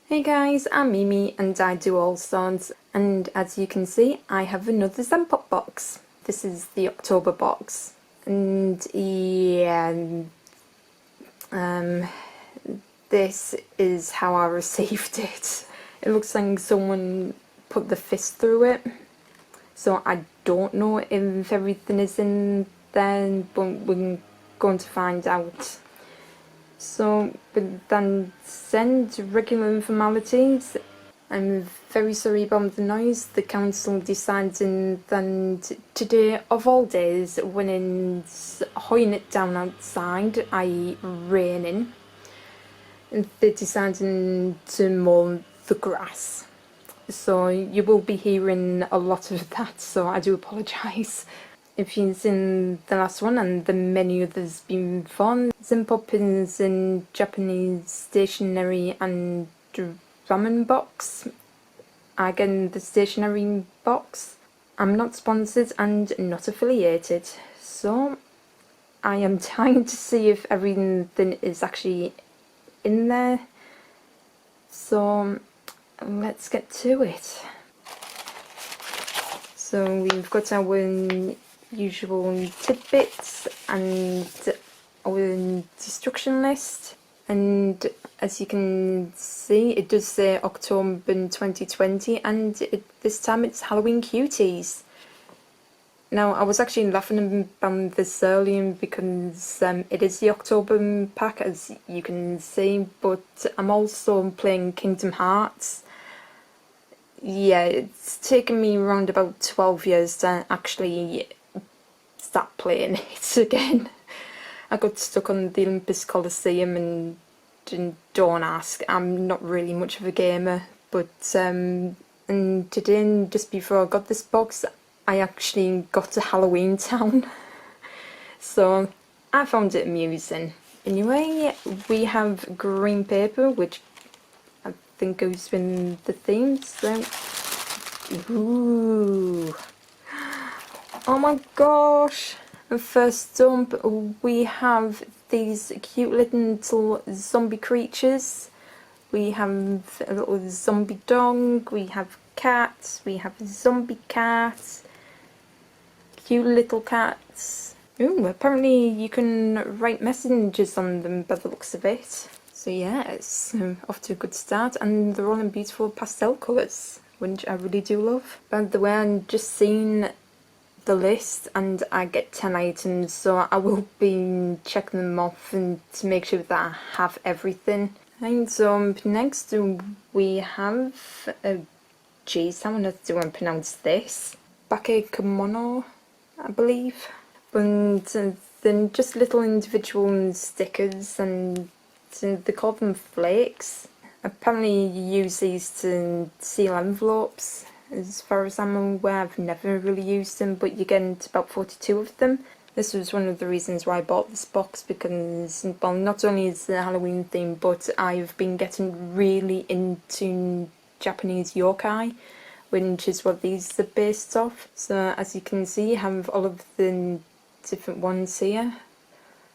Hey guys, I'm MeeMee and I do Allsorts, and as you can see I have another Zenpop box. This is the October box, and yeah, this is how I received it. It looks like someone put the fist through it, so I don't know if everything is in there, but we're going to find out. So, but then send regular formalities. I'm very sorry about the noise. The council decided that today, of all days, when it's hoying it down outside, i.e. raining, they decided to mow the grass. So you will be hearing a lot of that, so I do apologise. If you've seen the last one and the many others before, Zenpop is in Japanese stationery and ramen box. Again, the stationery box. I'm not sponsored and not affiliated, so I am trying to see if everything is actually in there. So let's get to it. So we've got our usual tidbits and our destruction list, and as you can see it does say October 2020, and this time it's Halloween cuties. Now I was actually laughing about this earlier because it is the October pack, as you can see, but I'm also playing Kingdom Hearts. Yeah, it's taken me around about 12 years to actually start playing it again. I got stuck on the Olympus Coliseum and don't ask, I'm not really much of a gamer, but and today, just before I got this box, I actually got to Halloween Town. So I found it amusing. Anyway, we have green paper, which I think goes with the theme, so ooh. Oh my gosh! First up, we have these cute little zombie creatures. We have a little zombie dog, we have cats, we have zombie cats, cute little cats. Ooh, apparently you can write messages on them by the looks of it. So yeah, it's off to a good start, and they're all in beautiful pastel colours, which I really do love. By the way, I'm just seeing the list and I get 10 items, so I will be checking them off and to make sure that I have everything. And so next we have geez, how on earth do I pronounce this? Bakemono, I believe. And then just little individual stickers, and they call them flakes. Apparently you use these to seal envelopes. As far as I'm aware, I've never really used them, but you get about 42 of them. This was one of the reasons why I bought this box, because, well, not only is the Halloween theme, but I've been getting really into Japanese yokai, which is what these are based off. So as you can see, you have all of the different ones here.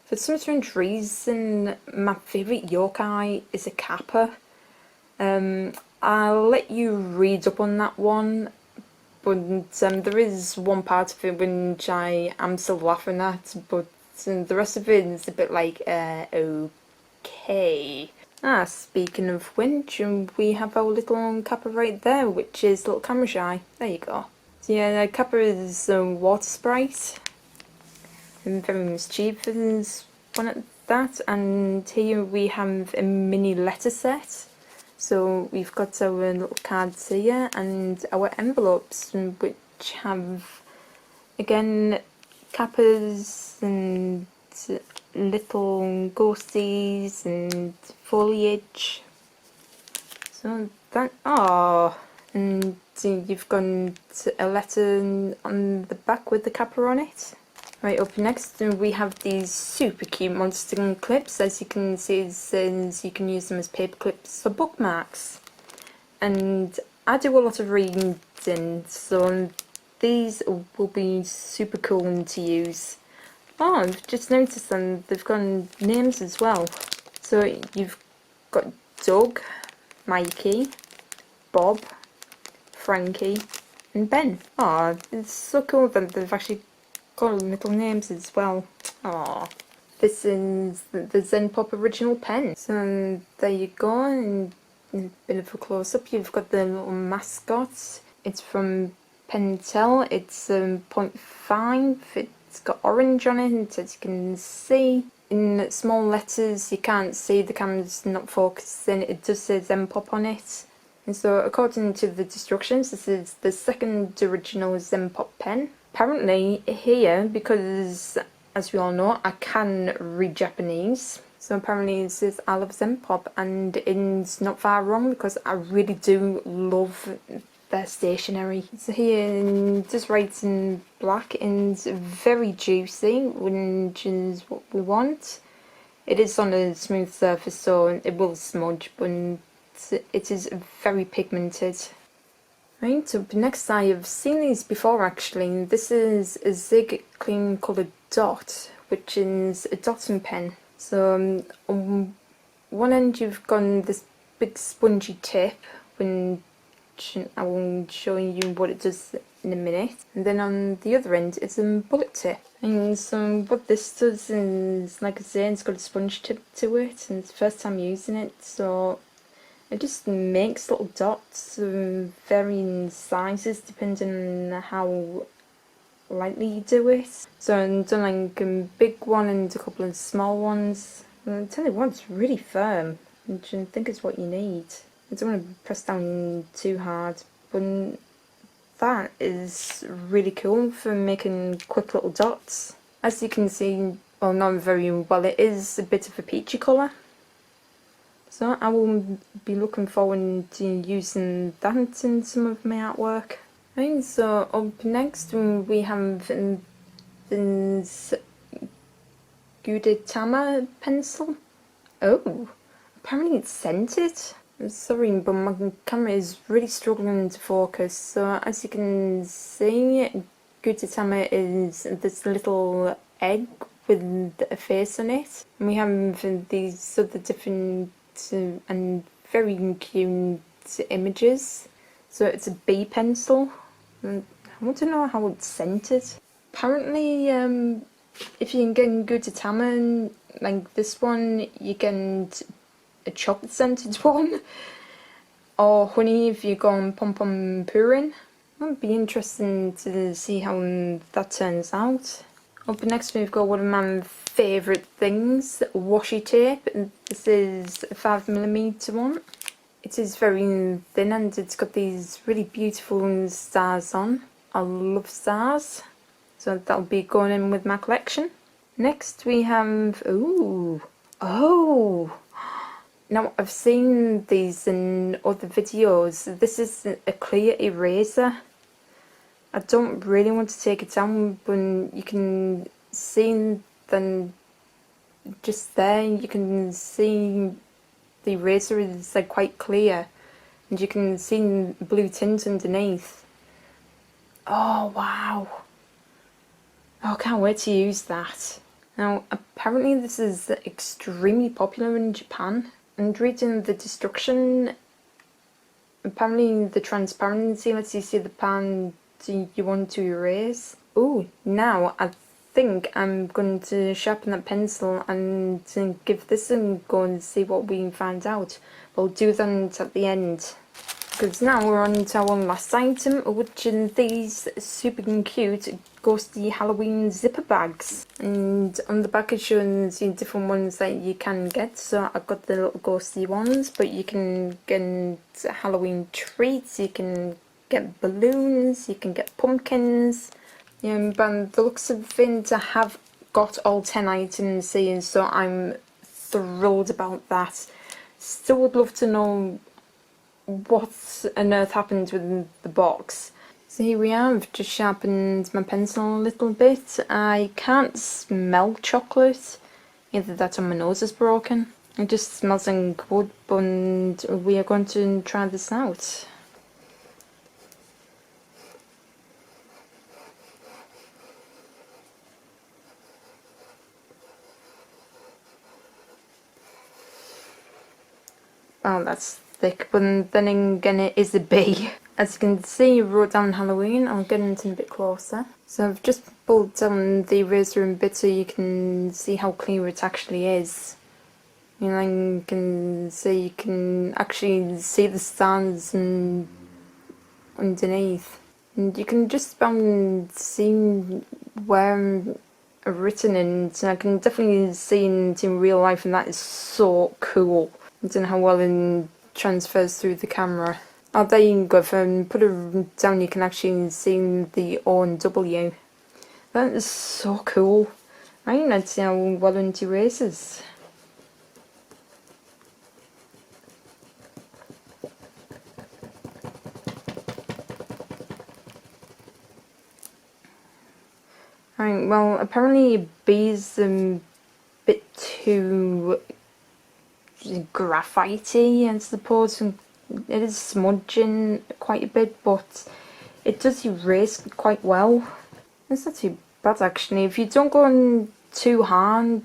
For some strange reason, my favourite yokai is a kappa. I'll let you read up on that one, but there is one part of it which I am still laughing at, but the rest of it is a bit like, okay. Speaking of which, we have our little Kappa right there, which is little camera shy. There you go. So yeah, Kappa is a water sprite, and very mischievous one at that, and here we have a mini letter set. So we've got our little cards here and our envelopes, which have, again, kappas and little ghosties and foliage. So that, and you've got a letter on the back with the kappa on it. Right, up next we have these super cute monster clips. As you can see, it says you can use them as paper clips for bookmarks. And I do a lot of reading, so these will be super cool to use. Oh, I've just noticed them, they've got names as well. So you've got Doug, Mikey, Bob, Frankie, and Ben. Oh, it's so cool that they've actually got little names as well. Oh, this is the Zenpop original pen. So there you go, and a bit of a close-up. You've got the little mascot. It's from Pentel. It's 0.5. It's got orange on it, as you can see. In small letters, you can't see, the camera's not focusing. It does say Zenpop on it. And so, according to the instructions, this is the second original Zenpop pen. Apparently, here, because as we all know, I can read Japanese. So apparently it says I love Zenpop, and it's not far wrong because I really do love their stationery. So here, just writes in black and very juicy, which is what we want. It is on a smooth surface, so it will smudge, but it is very pigmented. Right, up next, I have seen these before actually. This is a Zig Clean Colored Dot, which is a dotting pen. So on one end you've got this big spongy tip, which I will show you what it does in a minute. And then on the other end it's a bullet tip. And so what this does is, like I say, it's got a sponge tip to it, and it's the first time using it, so it just makes little dots of varying sizes depending on how lightly you do it. So I've done like a big one and a couple of small ones. And I'll tell you what, it's really firm, which I think is what you need. I don't want to press down too hard, but that is really cool for making quick little dots. As you can see, well, not very well, it is a bit of a peachy colour. So I will be looking forward to using that in some of my artwork. Right, so up next we have this Gudetama Pencil. Oh, apparently it's scented. I'm sorry, but my camera is really struggling to focus. So as you can see, Gudetama is this little egg with a face on it. And we have these other different and very cute images. So it's a bee pencil. I want to know how it's scented. Apparently, if you get Gudetama like this one, you get a chocolate scented one, or honey if you go on Pom Pom Purin. It would be interesting to see how that turns out. Up next we've got one of my favourite things, Washi Tape. This is a 5mm one. It is very thin and it's got these really beautiful stars on. I love stars, so that'll be going in with my collection. Next we have, now I've seen these in other videos. This is a clear eraser. I don't really want to take it down, but you can see then just there, you can see the eraser is like quite clear, and you can see blue tint underneath. Oh wow! Oh, I can't wait to use that. Now apparently this is extremely popular in Japan, and reading the instruction, apparently the transparency lets you see the pan you want to erase. Oh, now I think I'm going to sharpen that pencil and give this a go and see what we can find out. We'll do that at the end. Because now we're on to our last item, which are these super cute Ghosty Halloween zipper bags. And on the back it shows you different ones that you can get. So I've got the little ghosty ones, but you can get Halloween treats, you can get balloons, you can get pumpkins. But the looks of things, I have got all 10 items here, so I'm thrilled about that. Still would love to know what on earth happened with the box. So here we are, I've just sharpened my pencil a little bit. I can't smell chocolate, either that or my nose is broken. It just smells like wood, but we are going to try this out. Wow, that's thick, but then again it is a B. As you can see, I wrote down Halloween. I'll get into it a bit closer. So I've just pulled down the eraser a bit so you can see how clear it actually is. You know, you can see, you can actually see the stars and underneath. And you can just see where I've written in, and I can definitely see it in real life, and that is so cool. I don't know how well it transfers through the camera. Oh, there you go. If I put it down, you can actually see the O and W. That is so cool. I think that's how well into erasers. Right, well, apparently B's a bit too graphite-y, I suppose. It is smudging quite a bit, but it does erase quite well. It's not too bad, actually. If you don't go on too hard,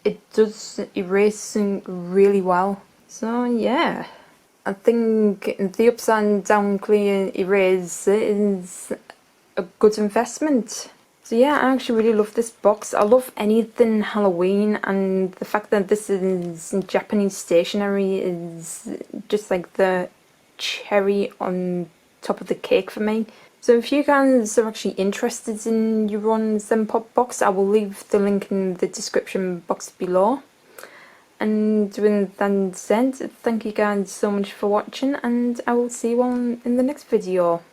it does erase really well. So, yeah. I think the upside down clear erase is a good investment. So yeah, I actually really love this box. I love anything Halloween, and the fact that this is Japanese stationery is just like the cherry on top of the cake for me. So if you guys are actually interested in your own Zenpop box, I will leave the link in the description box below. And with that said, thank you guys so much for watching, and I will see you all in the next video.